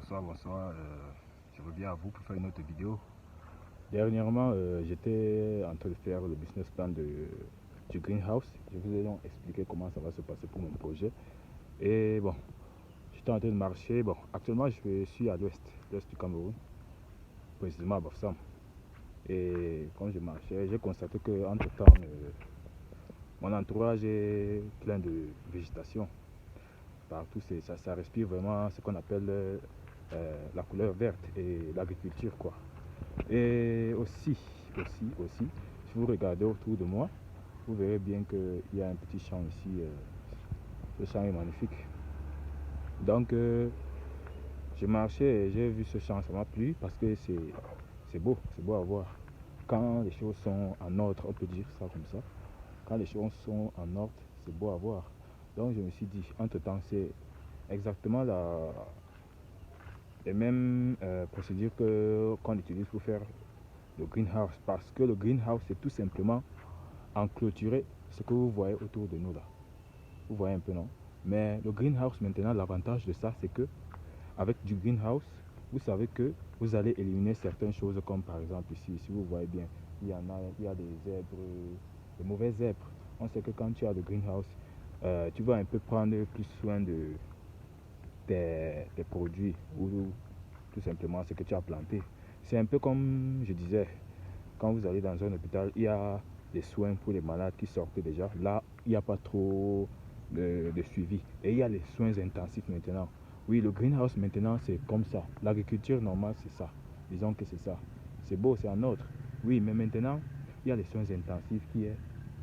Bonsoir, bonsoir. Je reviens à vous pour faire une autre vidéo. Dernièrement, j'étais en train de faire le business plan du greenhouse. Je vous ai donc expliqué comment ça va se passer pour mon projet. Et bon, j'étais en train de marcher. Bon, actuellement, je suis à l'ouest du Cameroun, précisément à Bafoussam. Et quand je marchais, j'ai constaté que entre-temps, mon entourage est plein de végétation. Partout, ça respire vraiment ce qu'on appelle la couleur verte et l'agriculture, quoi. Et aussi, si vous regardez autour de moi, vous verrez bien qu'il y a un petit champ ici. Ce champ est magnifique. Donc, je marchais et j'ai vu ce champ, ça m'a plu parce que c'est beau à voir. Quand les choses sont en ordre, on peut dire ça comme ça. Quand les choses sont en ordre, c'est beau à voir. Donc, je me suis dit, entre-temps, c'est exactement les mêmes procédures qu'on utilise pour faire le greenhouse, parce que le greenhouse c'est tout simplement enclôturer ce que vous voyez autour de nous là. Vous voyez un peu, non? Mais le greenhouse maintenant, l'avantage de ça c'est que avec du greenhouse, vous savez que vous allez éliminer certaines choses, comme par exemple ici, si vous voyez bien, il y a des zèbres, des mauvais zèbres. On sait que quand tu as le greenhouse, tu vas un peu prendre plus soin de tes produits ou tout simplement ce que tu as planté. C'est un peu comme je disais, quand vous allez dans un hôpital, il y a des soins pour les malades qui sortent déjà. Là, il n'y a pas trop de suivi. Et il y a les soins intensifs maintenant. Oui, le greenhouse maintenant, c'est comme ça. L'agriculture normale, c'est ça. Disons que c'est ça. C'est beau, c'est un autre. Oui, mais maintenant, il y a les soins intensifs qui est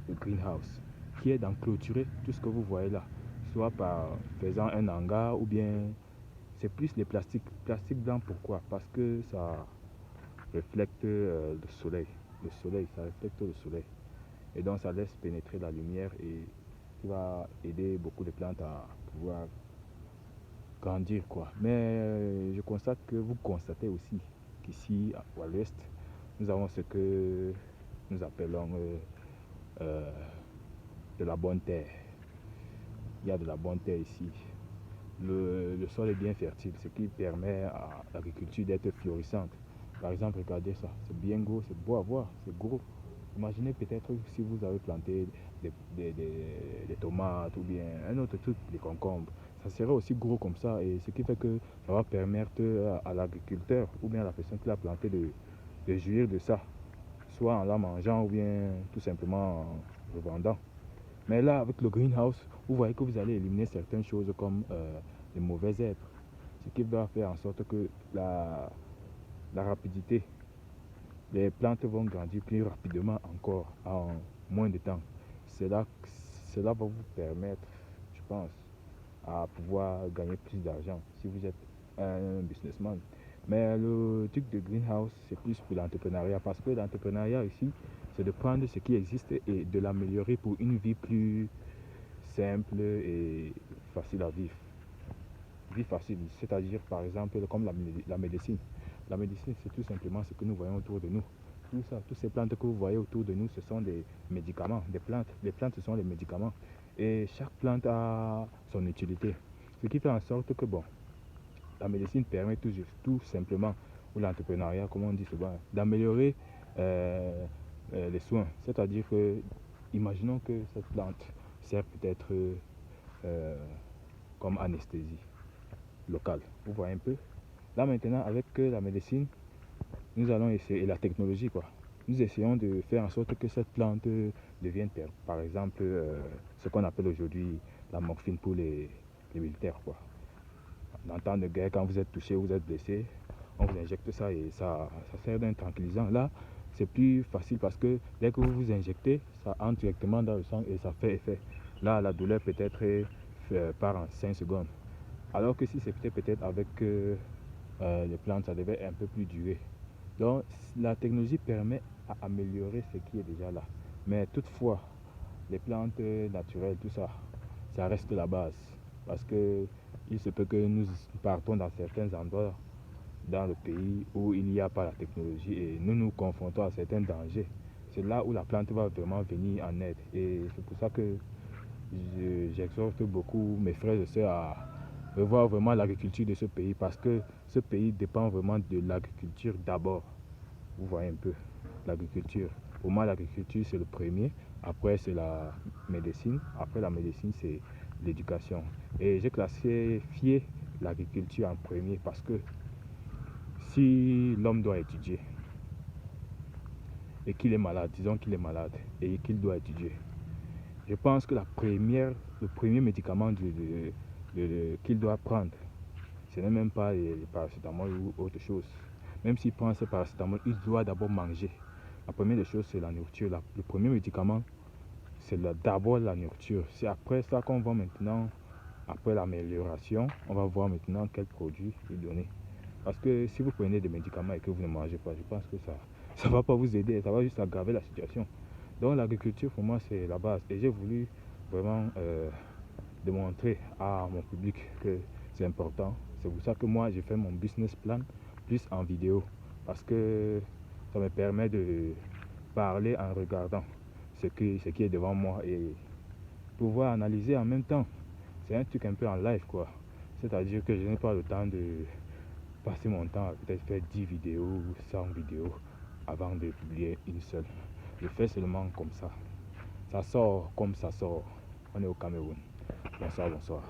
le greenhouse, qui est d'enclôturer tout ce que vous voyez là. Soit par faisant un hangar ou bien c'est plus les plastiques. Plastique blanc, pourquoi? Parce que ça reflète le soleil. Le soleil, ça reflète le soleil. Et donc ça laisse pénétrer la lumière et qui va aider beaucoup de plantes à pouvoir grandir, quoi. Mais je constate que vous constatez aussi qu'ici à l'ouest, nous avons ce que nous appelons euh, de la bonne terre. Il y a de la bonne terre ici. Le sol est bien fertile, ce qui permet à l'agriculture d'être florissante. Par exemple, regardez ça, c'est bien gros, c'est beau à voir, c'est gros. Imaginez peut-être si vous avez planté des tomates ou bien un autre truc, des concombres. Ça serait aussi gros comme ça, et ce qui fait que ça va permettre à l'agriculteur ou bien à la personne qui l'a planté de jouir de ça, soit en la mangeant ou bien tout simplement en revendant. Mais là, avec le greenhouse, vous voyez que vous allez éliminer certaines choses comme les mauvaises herbes, ce qui va faire en sorte que la rapidité, les plantes vont grandir plus rapidement encore en moins de temps. Cela, cela va vous permettre, je pense, à pouvoir gagner plus d'argent si vous êtes un businessman. Mais le truc de greenhouse, c'est plus pour l'entrepreneuriat parce que l'entrepreneuriat ici, c'est de prendre ce qui existe et de l'améliorer pour une vie plus simple et facile à vivre. Vie facile, c'est-à-dire par exemple comme la médecine. La médecine, c'est tout simplement ce que nous voyons autour de nous. Tout ça, toutes ces plantes que vous voyez autour de nous, ce sont des médicaments, des plantes. Les plantes, ce sont les médicaments. Et chaque plante a son utilité. Ce qui fait en sorte que, bon, la médecine permet tout simplement, ou l'entrepreneuriat, comme on dit souvent, d'améliorer les soins. C'est-à-dire que, imaginons que cette plante sert peut-être euh, comme anesthésie locale. Vous voyez un peu? Là maintenant, avec la médecine, nous allons essayer, et la technologie, quoi. Nous essayons de faire en sorte que cette plante devienne, par exemple, ce qu'on appelle aujourd'hui la morphine pour les militaires, quoi. En temps de guerre, quand vous êtes touché, vous êtes blessé, on vous injecte ça et ça sert d'un tranquillisant. Là, c'est plus facile parce que dès que vous vous injectez, ça entre directement dans le sang et ça fait effet. Là, la douleur peut-être part en 5 secondes. Alors que si c'était peut-être avec les plantes, ça devait un peu plus durer. Donc, la technologie permet à améliorer ce qui est déjà là. Mais toutefois, les plantes naturelles, tout ça, ça reste la base. Parce que il se peut que nous partons dans certains endroits dans le pays où il n'y a pas la technologie et nous nous confrontons à certains dangers. C'est là où la plante va vraiment venir en aide. Et c'est pour ça que j'exhorte beaucoup mes frères et sœurs revoir vraiment l'agriculture de ce pays parce que ce pays dépend vraiment de l'agriculture d'abord. Vous voyez un peu l'agriculture. Pour moi, l'agriculture, c'est le premier. Après, c'est la médecine. Après la médecine, c'est l'éducation. Et j'ai classifié l'agriculture en premier parce que si l'homme doit étudier et qu'il est malade, disons qu'il est malade et qu'il doit étudier, je pense que le premier médicament qu'il doit prendre, ce n'est même pas le paracétamol ou autre chose. Même s'il prend ce paracétamol, il doit d'abord manger. La première des choses, c'est la nourriture. Le premier médicament, c'est d'abord la nourriture. C'est après ça qu'on va maintenant, après l'amélioration, on va voir maintenant quel produit lui donner. Parce que si vous prenez des médicaments et que vous ne mangez pas, je pense que ça ne va pas vous aider, ça va juste aggraver la situation. Donc l'agriculture, pour moi, c'est la base. Et j'ai voulu vraiment démontrer à mon public que c'est important. C'est pour ça que moi, j'ai fait mon business plan plus en vidéo. Parce que ça me permet de parler en regardant ce qui est devant moi et pouvoir analyser en même temps. C'est un truc un peu en live, quoi. C'est-à-dire que je n'ai pas le temps de passer mon temps à peut-être faire 10 vidéos ou 100 vidéos avant de publier une seule. Je fais seulement comme ça. Ça sort comme ça sort. On est au Cameroun. Bonsoir, bonsoir.